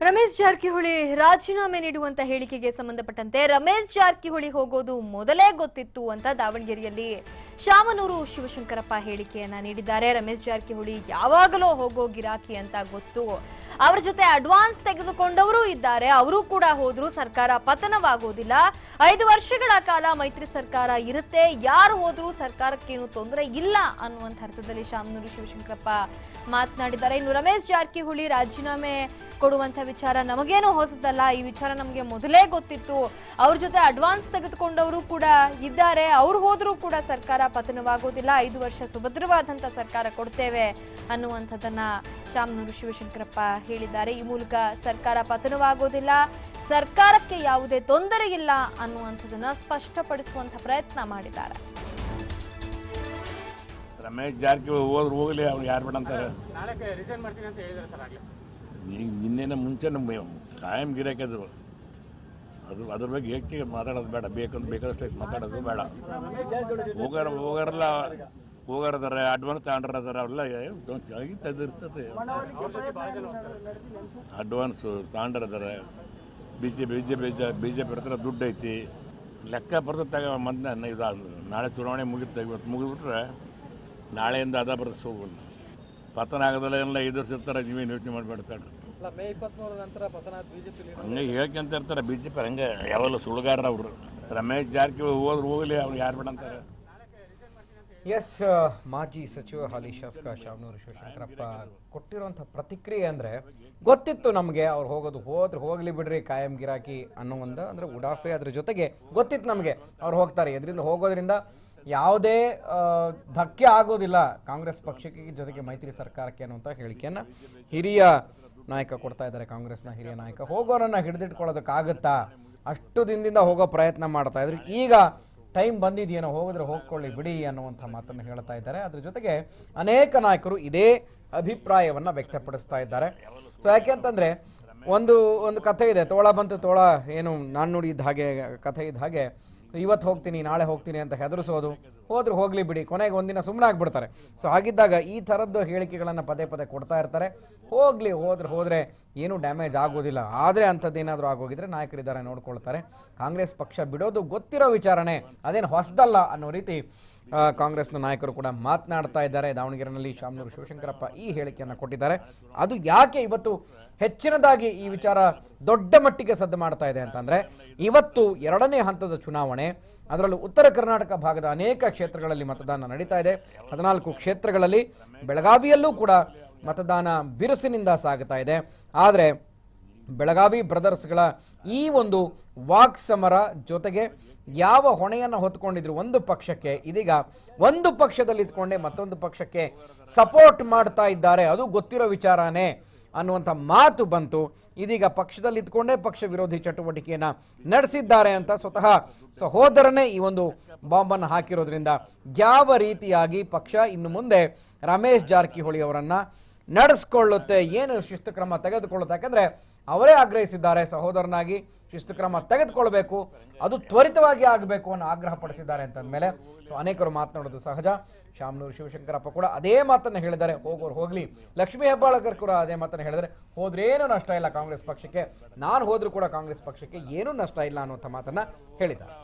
ರಮೇಶ್ ಜಾರಕಿಹೊಳಿ ರಾಜೀನಾಮೆ ನೀಡುವಂತ ಹೇಳಿಕೆಗೆ ಸಂಬಂಧಪಟ್ಟಂತೆ ರಮೇಶ್ ಜಾರಕಿಹೊಳಿ ಹೋಗೋದು ಮೊದಲೇ ಗೊತ್ತಿತ್ತು ಅಂತ ದಾವಣಗೆರೆಯಲ್ಲಿ ಶಾಮನೂರು ಶಿವಶಂಕರಪ್ಪ ಹೇಳಿಕೆಯನ್ನ ನೀಡಿದ್ದಾರೆ. ರಮೇಶ್ ಜಾರಕಿಹೊಳಿ ಯಾವಾಗಲೂ ಹೋಗೋ ಗಿರಾಕಿ ಅಂತ ಗೊತ್ತು, ಅವರ ಜೊತೆ ಅಡ್ವಾನ್ಸ್ ತೆಗೆದುಕೊಂಡವರು ಇದ್ದಾರೆ, ಅವರು ಕೂಡ ಹೋದ್ರು ಸರ್ಕಾರ ಪತನವಾಗೋದಿಲ್ಲ, 5 ವರ್ಷಗಳ ಕಾಲ ಮೈತ್ರಿ ಸರ್ಕಾರ ಇರುತ್ತೆ, ಯಾರು ಹೋದ್ರೂ ಸರ್ಕಾರಕ್ಕೇನು ತೊಂದರೆ ಇಲ್ಲ ಅನ್ನುವಂಥ ಅರ್ಥದಲ್ಲಿ ಶಾಮನೂರು ಶಿವಶಂಕರಪ್ಪ ಮಾತನಾಡಿದ್ದಾರೆ. ಇನ್ನು ರಮೇಶ್ ಜಾರಕಿಹೊಳಿ ರಾಜೀನಾಮೆ ಕೊಡುವಂತ ವಿಚಾರ ನಮಗೇನು ಹೊಸದಲ್ಲ, ಈ ವಿಚಾರ ನಮಗೆ ಮೊದಲೇ ಗೊತ್ತಿತ್ತು, ಅವ್ರ ಜೊತೆ ಅಡ್ವಾನ್ಸ್ ತೆಗೆದುಕೊಂಡವರು ಕೂಡ ಇದ್ದಾರೆ, ಅವ್ರು ಹೋದ್ರೂ ಕೂಡ ಸರ್ಕಾರ ಪತನವಾಗೋದಿಲ್ಲ, 5 ವರ್ಷ ಸುಭದ್ರವಾದಂತ ಸರ್ಕಾರ ಕೊಡ್ತೇವೆ ಅನ್ನುವಂಥದ್ದನ್ನ ಶಾಮನೂರು ಶಿವಶಂಕರಪ್ಪ ಹೇಳಿದ್ದಾರೆ. ಈ ಮೂಲಕ ಸರ್ಕಾರ ಪತನವಾಗೋದಿಲ್ಲ, ಸರ್ಕಾರಕ್ಕೆ ಯಾವುದೇ ತೊಂದರೆ ಇಲ್ಲ ಅನ್ನುವಂಥದ್ದನ್ನ ಸ್ಪಷ್ಟಪಡಿಸುವಂತ ಪ್ರಯತ್ನ ಮಾಡಿದ್ದಾರೆ. ರಮೇಶ್ ಜಾರಕಿಹೊಳಿ ಹೋದ್ರು ಹೋಗಲಿ, ಅವ್ರು ಯಾರು ಬೇಡ ಅಂತಾರೆ. ಈಗ ಇನ್ನೇನು ಮುಂಚೆ ನಮ್ಮ ಕಾಯಂ ಗಿರಾಕಿದ್ರು, ಅದ್ರ ಬಗ್ಗೆ ಹೆಚ್ಚಿಗೆ ಮಾತಾಡೋದು ಬೇಡ, ಬೇಕಾದಷ್ಟು ಮಾತಾಡೋದು ಬೇಡ. ಹೋಗಾರದಾರೆ, ಅಡ್ವಾನ್ಸ್ ತಗೊಂಡ್ರದಾರೆ, ಅವೆಲ್ಲ ಇರ್ತದೆ. ಅಡ್ವಾನ್ಸ್ ತಗೊಂಡ್ರದಾರೆ, ಬಿ ಜೆ ಪಿ ಹತ್ರ ದುಡ್ಡು ಐತಿ, ಲೆಕ್ಕ ಬರ್ತದೆ. ಮೊದಲೇ ಇದು ನಾಳೆ ಚುನಾವಣೆ ಇವತ್ತು ಮುಗಿದ್ಬಿಟ್ರೆ ನಾಳೆಯಿಂದ ಅದ ಬರ್ತದೆ. ಹೋಗಲ್ಲ, ಪತನ ಆಗೋದಲ್ಲ, ಎಲ್ಲ 5 ವರ್ಷ ಇರ್ತಾರೆ, ನೀವೇನು ಯೋಚನೆ ಮಾಡಿಬಿಡ್ತಾರೆ. ಮೇ 23 ನಂತರ ಪತನ ಬಿಜೆಪಿ ಹಂಗೆ ಹೇಳ್ಕೊಂತ ಇರ್ತಾರೆ BJP. ಹಂಗೆ ಯಾವಲ್ಲ ಸುಳ್ಗಾರ ಅವರು. ರಮೇಶ್ ಜಾರಕಿಹೊಳಿ ಹೋದ್ರು ಹೋಗಲಿ, ಅವ್ರು ಯಾರು ಬೇಡ ಅಂತಾರೆ. ಎಸ್, ಮಾಜಿ ಸಚಿವ ಹಾಲಿ ಶಾಸಕ ಶಾಮನೂರು ಶಿವಶಂಕರಪ್ಪ ಕೊಟ್ಟಿರುವಂಥ ಪ್ರತಿಕ್ರಿಯೆ ಅಂದರೆ, ಗೊತ್ತಿತ್ತು ನಮಗೆ ಅವ್ರು ಹೋದ್ರೆ ಹೋಗಲಿ ಬಿಡ್ರಿ, ಕಾಯಂ ಗಿರಾಕಿ ಅನ್ನೋ ಒಂದು ಅಂದರೆ ಉಡಾಫೆ. ಅದ್ರ ಜೊತೆಗೆ ಗೊತ್ತಿತ್ತು ನಮಗೆ ಅವ್ರು ಹೋಗ್ತಾರೆ, ಇದರಿಂದ ಹೋಗೋದ್ರಿಂದ ಯಾವುದೇ ಧಕ್ಕೆ ಆಗೋದಿಲ್ಲ ಕಾಂಗ್ರೆಸ್ ಪಕ್ಷಕ್ಕೆ, ಜೊತೆಗೆ ಮೈತ್ರಿ ಸರ್ಕಾರಕ್ಕೆ ಅನ್ನುವಂಥ ಹೇಳಿಕೆಯನ್ನು ಹಿರಿಯ ನಾಯಕ ಕೊಡ್ತಾ ಇದ್ದಾರೆ. ಕಾಂಗ್ರೆಸ್ನ ಹಿರಿಯ ನಾಯಕ ಹೋಗೋರನ್ನ ಹಿಡಿದಿಟ್ಕೊಳ್ಳೋದಕ್ಕಾಗುತ್ತಾ, ಅಷ್ಟು ದಿನದಿಂದ ಹೋಗೋ ಪ್ರಯತ್ನ ಮಾಡ್ತಾ ಇದ್ರು, ಈಗ ಟೈಮ್ ಬಂದಿದೆಯೇನೋ, ಹೋಗಿದ್ರೆ ಹೋಗ್ಕೊಳ್ಳಿ ಬಿಡಿ ಅನ್ನುವಂಥ ಮಾತನ್ನು ಹೇಳ್ತಾ ಇದ್ದಾರೆ. ಅದ್ರ ಜೊತೆಗೆ ಅನೇಕ ನಾಯಕರು ಇದೇ ಅಭಿಪ್ರಾಯವನ್ನು ವ್ಯಕ್ತಪಡಿಸ್ತಾ ಇದ್ದಾರೆ. ಸೊ ಯಾಕೆ ಅಂತಂದರೆ ಒಂದು ಕಥೆ ಇದೆ, ತೋಳ ಬಂತು ತೋಳ, ಏನು ನಾನು ನುಡಿದ ಹಾಗೆ ಕಥೆ ಇದ್ದ ಹಾಗೆ, ಇವತ್ತು ಹೋಗ್ತೀನಿ ನಾಳೆ ಹೋಗ್ತೀನಿ ಅಂತ ಹೆದರಿಸೋದು, ಹೋದ್ರೆ ಹೋಗಲಿ ಬಿಡಿ, ಕೊನೆಗೆ ಒಂದಿನ ಸುಮ್ಮನೆ ಆಗಿಬಿಡ್ತಾರೆ. ಸೊ ಹಾಗಿದ್ದಾಗ ಈ ಥರದ್ದು ಹೇಳಿಕೆಗಳನ್ನು ಪದೇ ಪದೇ ಕೊಡ್ತಾ ಇರ್ತಾರೆ. ಹೋದ್ರೆ ಏನೂ ಡ್ಯಾಮೇಜ್ ಆಗೋದಿಲ್ಲ, ಆದರೆ ಅಂಥದ್ದೇನಾದರೂ ಆಗೋಗಿದ್ರೆ ನಾಯಕರಿದ್ದಾರೆ, ನೋಡ್ಕೊಳ್ತಾರೆ. ಕಾಂಗ್ರೆಸ್ ಪಕ್ಷ ಬಿಡೋದು ಗೊತ್ತಿರೋ ವಿಚಾರಣೆ, ಅದೇನು ಹೊಸದಲ್ಲ ಅನ್ನೋ ರೀತಿ ಕಾಂಗ್ರೆಸ್ನ ನಾಯಕರು ಕೂಡ ಮಾತನಾಡ್ತಾ ಇದ್ದಾರೆ. ದಾವಣಗೆರೆಯಲ್ಲಿ ಶಾಮನೂರು ಶಿವಶಂಕರಪ್ಪ ಈ ಹೇಳಿಕೆಯನ್ನು ಕೊಟ್ಟಿದ್ದಾರೆ. ಅದು ಯಾಕೆ ಇವತ್ತು ಹೆಚ್ಚಿನದಾಗಿ ಈ ವಿಚಾರ ದೊಡ್ಡ ಮಟ್ಟಿಗೆ ಸದ್ದು ಮಾಡ್ತಾ ಇದೆ ಅಂತಂದರೆ, ಇವತ್ತು 2ನೇ ಹಂತದ ಚುನಾವಣೆ, ಅದರಲ್ಲೂ ಉತ್ತರ ಕರ್ನಾಟಕ ಭಾಗದ ಅನೇಕ ಕ್ಷೇತ್ರಗಳಲ್ಲಿ ಮತದಾನ ನಡೀತಾ ಇದೆ. 14 ಕ್ಷೇತ್ರಗಳಲ್ಲಿ, ಬೆಳಗಾವಿಯಲ್ಲೂ ಕೂಡ ಮತದಾನ ಬಿರುಸಿನಿಂದ ಸಾಗುತ್ತಾ ಇದೆ. ಆದರೆ ಬೆಳಗಾವಿ ಬ್ರದರ್ಸ್ಗಳ ಈ ಒಂದು ವಾಕ್ಸಮರ ಜೊತೆಗೆ ಯಾವ ಹೊಣೆಯನ್ನು ಹೊತ್ಕೊಂಡಿದ್ರು ಒಂದು ಪಕ್ಷಕ್ಕೆ, ಇದೀಗ ಒಂದು ಪಕ್ಷದಲ್ಲಿ ಇದ್ಕೊಂಡೆ ಮತ್ತೊಂದು ಪಕ್ಷಕ್ಕೆ ಸಪೋರ್ಟ್ ಮಾಡ್ತಾ ಇದ್ದಾರೆ, ಅದು ಗೊತ್ತಿರೋ ವಿಚಾರನೇ ಅನ್ನುವಂಥ ಮಾತು ಬಂತು. ಇದೀಗ ಪಕ್ಷದಲ್ಲಿ ಇದ್ಕೊಂಡೇ ಪಕ್ಷ ವಿರೋಧಿ ಚಟುವಟಿಕೆಯನ್ನು ನಡೆಸಿದ್ದಾರೆ ಅಂತ ಸ್ವತಃ ಸಹೋದರನೇ ಈ ಒಂದು ಬಾಂಬನ್ನು ಹಾಕಿರೋದ್ರಿಂದ ಯಾವ ರೀತಿಯಾಗಿ ಪಕ್ಷ ಇನ್ನು ಮುಂದೆ ರಮೇಶ್ ಜಾರಕಿಹೊಳಿ ಅವರನ್ನು ನಡೆಸ್ಕೊಳ್ಳುತ್ತೆ, ಏನು ಶಿಸ್ತು ಕ್ರಮ ತೆಗೆದುಕೊಳ್ಳುತ್ತೆ, ಯಾಕಂದರೆ ಅವರೇ ಆಗ್ರಹಿಸಿದ್ದಾರೆ, ಸಹೋದರನಾಗಿ ಶಿಸ್ತು ಕ್ರಮ ತೆಗೆದುಕೊಳ್ಬೇಕು, ಅದು ತ್ವರಿತವಾಗಿ ಆಗಬೇಕು ಅನ್ನೋ ಆಗ್ರಹ ಪಡಿಸಿದ್ದಾರೆ ಅಂತಂದಮೇಲೆ ಸೊ ಅನೇಕರು ಮಾತನಾಡೋದು ಸಹಜ. ಶಾಮನೂರು ಶಿವಶಂಕರಪ್ಪ ಕೂಡ ಅದೇ ಮಾತನ್ನು ಹೇಳಿದ್ದಾರೆ, ಹೋಗೋರು ಹೋಗಲಿ. ಲಕ್ಷ್ಮೀ ಹೆಬ್ಬಾಳಕರ್ ಕೂಡ ಅದೇ ಮಾತನ್ನು ಹೇಳಿದರೆ, ಹೋದ್ರೇನೂ ನಷ್ಟ ಇಲ್ಲ ಕಾಂಗ್ರೆಸ್ ಪಕ್ಷಕ್ಕೆ, ನಾನು ಹೋದ್ರೂ ಕೂಡ ಕಾಂಗ್ರೆಸ್ ಪಕ್ಷಕ್ಕೆ ಏನೂ ನಷ್ಟ ಇಲ್ಲ ಅನ್ನುವಂಥ ಮಾತನ್ನು ಹೇಳಿದ್ದಾರೆ.